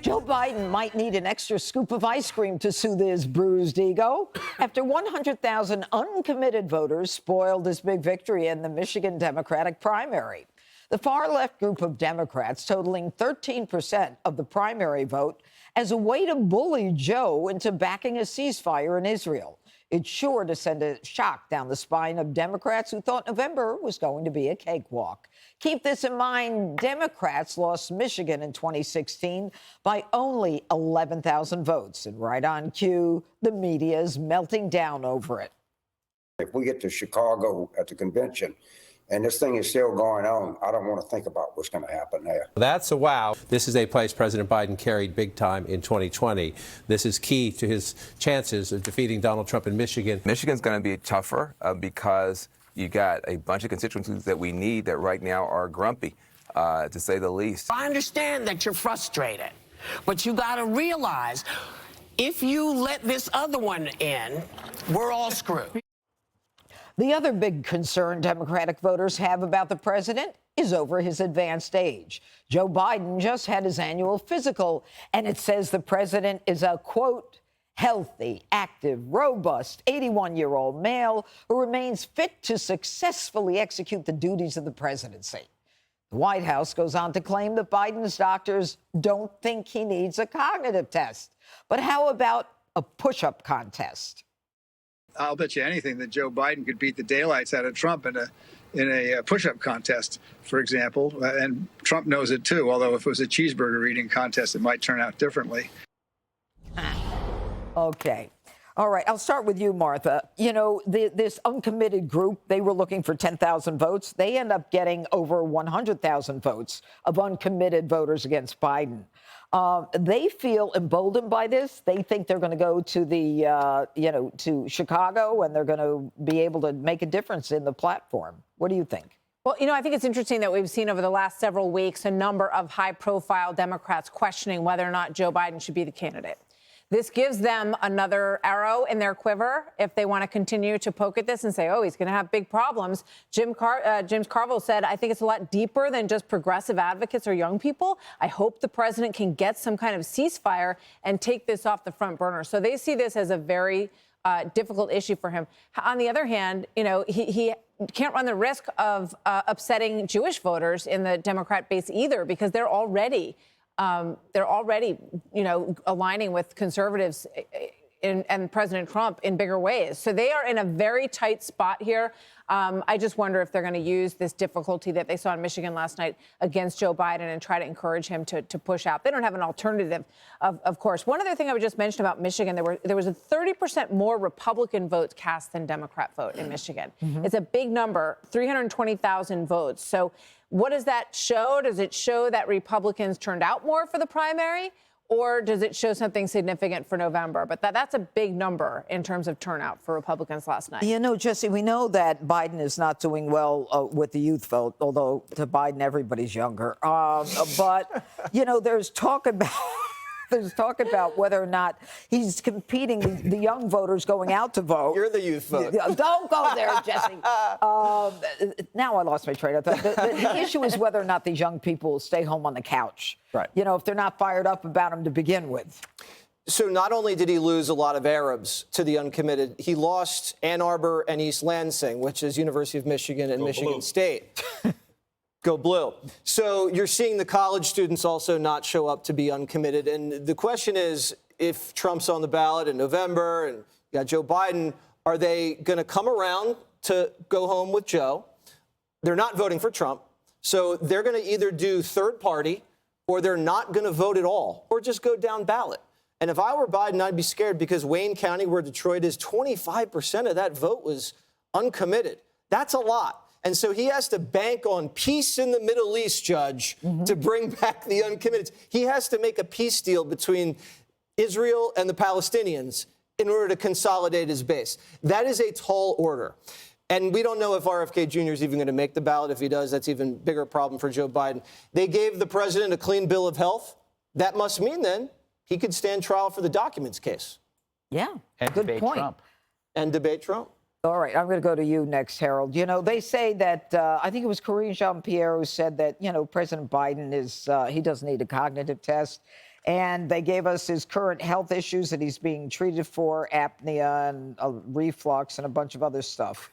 Joe Biden might need an extra scoop of ice cream to soothe his bruised ego after 100,000 uncommitted voters spoiled his big victory in the Michigan Democratic primary. The far-left group of Democrats, totaling 13% of the primary vote, as a way to bully Joe into backing a ceasefire in Israel. It's sure to send a shock down the spine of Democrats who thought November was going to be a cakewalk. Keep this in mind, Democrats lost Michigan in 2016 by only 11,000 votes. And right on cue, the media is melting down over it. If we get to Chicago at the convention and this thing is still going on, I don't want to think about what's going to happen there. That's a wow. This is a place President Biden carried big time in 2020. This is key to his chances of defeating Donald Trump in Michigan. Michigan's going to be tougher because you got a bunch of constituencies that we need that right now are grumpy, to say the least. I understand that you're frustrated, but you got to realize if you let this other one in, we're all screwed. The other big concern Democratic voters have about the president is over his advanced age. Joe Biden just had his annual physical, and it says the president is a, quote, healthy, active, robust 81-year-old male who remains fit to successfully execute the duties of the presidency. The White House goes on to claim that Biden's doctors don't think he needs a cognitive test. But how about a push-up contest? I'll bet you anything that Joe Biden could beat the daylights out of Trump in a push-up contest, for example. And Trump knows it, too, although if it was a cheeseburger eating contest, it might turn out differently. Okay. All right. I'll start with you, Martha. You know, this uncommitted group, they were looking for 10,000 votes. They end up getting over 100,000 votes of uncommitted voters against Biden. They feel emboldened by this. They think they're going to go to to Chicago, and they're going to be able to make a difference in the platform. What do you think? Well, you know, I think it's interesting that we've seen over the last several weeks a number of high-profile Democrats questioning whether or not Joe Biden should be the candidate. This gives them another arrow in their quiver if they want to continue to poke at this and say, oh, he's going to have big problems. James Carville said, I think it's a lot deeper than just progressive advocates or young people. I hope the president can get some kind of ceasefire and take this off the front burner. So they see this as a very difficult issue for him. On the other hand, you know, he can't run the risk of upsetting Jewish voters in the Democrat base either, because they're already, you know, aligning with conservatives and President Trump in bigger ways. So they are in a very tight spot here. I just wonder if they're going to use this difficulty that they saw in Michigan last night against Joe Biden and try to encourage him to push out. They don't have an alternative, of course. One other thing I would just mention about Michigan, there was a 30% more Republican votes cast than Democrat vote in Michigan. Mm-hmm. It's a big number, 320,000 votes. So what does that show? Does it show that Republicans turned out more for the primary, or does it show something significant for November? But that's a big number in terms of turnout for Republicans last night. You know, Jesse, we know that Biden is not doing well with the youth vote, although to Biden, everybody's younger. But, you know, there's talk about whether or not he's competing the young voters going out to vote. You're the youth vote. Don't go there, Jesse. Now I lost my train of thought. The issue is whether or not these young people stay home on the couch. Right. You know, if they're not fired up about him to begin with. So not only did he lose a lot of Arabs to the uncommitted, he lost Ann Arbor and East Lansing, which is University of Michigan and Michigan State. Go blue. So you're seeing the college students also not show up to be uncommitted. And the question is, if Trump's on the ballot in November and you got Joe Biden, are they going to come around to go home with Joe? They're not voting for Trump. So they're going to either do third party or they're not going to vote at all or just go down ballot. And if I were Biden, I'd be scared because Wayne County, where Detroit is, 25% of that vote was uncommitted. That's a lot. And so he has to bank on peace in the Middle East, Judge, to bring back the uncommitted. He has to make a peace deal between Israel and the Palestinians in order to consolidate his base. That is a tall order. And we don't know if RFK Jr. is even going to make the ballot. If he does, that's even bigger problem for Joe Biden. They gave the president a clean bill of health. That must mean then he could stand trial for the documents case. Yeah, and good debate point. Trump. And debate Trump. All right, I'm going to go to you next, Harold. You know, they say that, I think it was Karine Jean-Pierre who said that, you know, President Biden is, he doesn't need a cognitive test. And they gave us his current health issues that he's being treated for, apnea and reflux and a bunch of other stuff.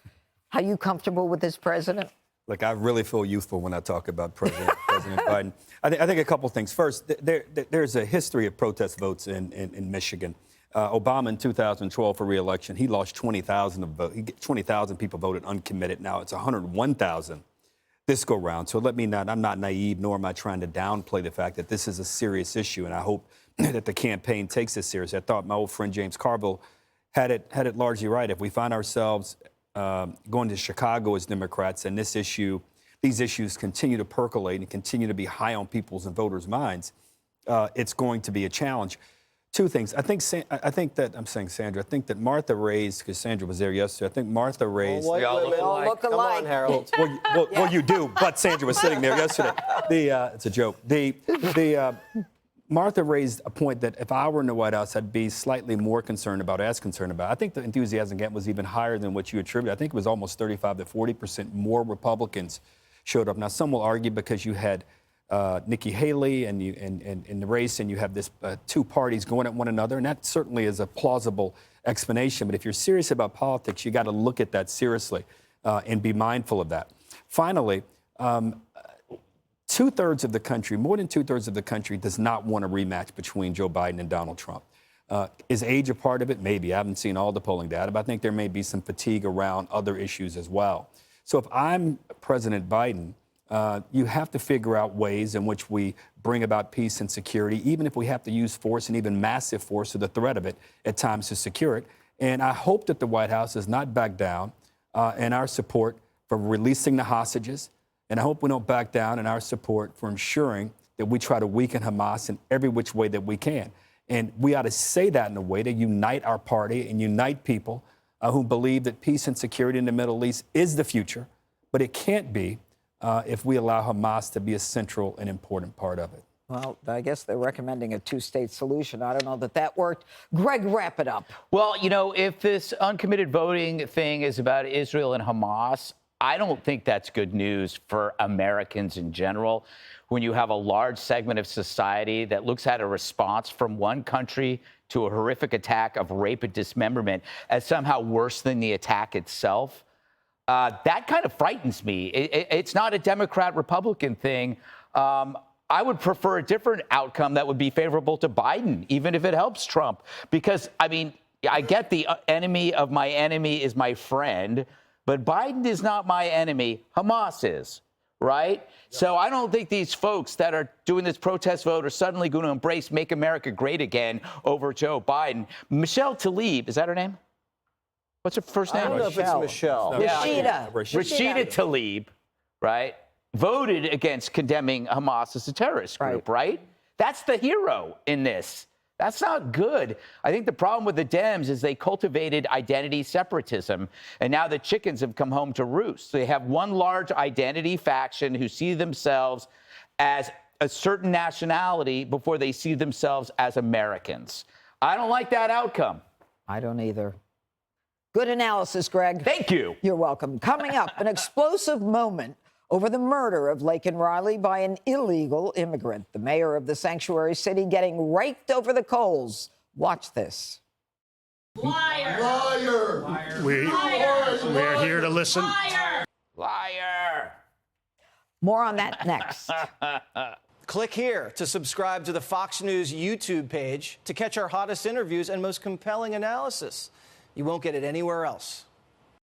Are you comfortable with this president? Look, I really feel youthful when I talk about President Biden. I think a couple things. First, there's a history of protest votes in Michigan. Obama in 2012 for re-election, he lost 20,000 people voted uncommitted. Now it's 101,000 this go round. So I'm not naive, nor am I trying to downplay the fact that this is a serious issue, and I hope that the campaign takes this seriously. I thought my old friend James Carville had it largely right. If we find ourselves going to Chicago as Democrats, and these issues continue to percolate and continue to be high on people's and voters' minds, it's going to be a challenge. Two things. I think that Martha raised, because Sandra was there yesterday, I think Martha raised. We all look alike. Come on, Harold. Well, you do, but Sandra was sitting there yesterday. It's a joke. Martha raised a point that if I were in the White House, I'd be slightly more concerned about. I think the enthusiasm gap was even higher than what you attribute. I think it was almost 35 to 40% more Republicans showed up. Now, some will argue because you had Nikki Haley and in the race, and you have this two parties going at one another, and that certainly is a plausible explanation. But if you're serious about politics, you got to look at that seriously and be mindful of that. Finally, two-thirds of the country, more than two-thirds of the country, does not want a rematch between Joe Biden and Donald Trump. Is age a part of it? Maybe. I haven't seen all the polling data, but I think there may be some fatigue around other issues as well. So if I'm President Biden, you have to figure out ways in which we bring about peace and security, even if we have to use force and even massive force or the threat of it at times to secure it. And I hope that the White House does not back down in our support for releasing the hostages. And I hope we don't back down in our support for ensuring that we try to weaken Hamas in every which way that we can. And we ought to say that in a way to unite our party and unite people who believe that peace and security in the Middle East is the future, but it can't be if we allow Hamas to be a central and important part of it. Well, I guess they're recommending a two-state solution. I don't know that worked. Greg, wrap it up. Well, if this uncommitted voting thing is about Israel and Hamas, I don't think that's good news for Americans in general. When you have a large segment of society that looks at a response from one country to a horrific attack of rape and dismemberment as somehow worse than the attack itself, that kind of frightens me. It's not a Democrat-Republican thing. I would prefer a different outcome that would be favorable to Biden, even if it helps Trump. Because, I get the enemy of my enemy is my friend, but Biden is not my enemy. Hamas is, right? So I don't think these folks that are doing this protest vote are suddenly going to embrace Make America Great Again over Joe Biden. Michelle Tlaib, is that her name? What's her first name? I don't know if it's Michelle. Rashida. Rashida Tlaib, right, voted against condemning Hamas as a terrorist group, right? That's the hero in this. That's not good. I think the problem with the Dems is they cultivated identity separatism, and now the chickens have come home to roost. They have one large identity faction who see themselves as a certain nationality before they see themselves as Americans. I don't like that outcome. I don't either. Good analysis, Greg. Thank you. You're welcome. Coming up, an explosive moment over the murder of Laken Riley by an illegal immigrant. The mayor of the sanctuary city getting raked over the coals. Watch this. Liar! Liar! We are here to listen. Liar! Liar! More on that next. Click here to subscribe to the Fox News YouTube page to catch our hottest interviews and most compelling analysis. You won't get it anywhere else.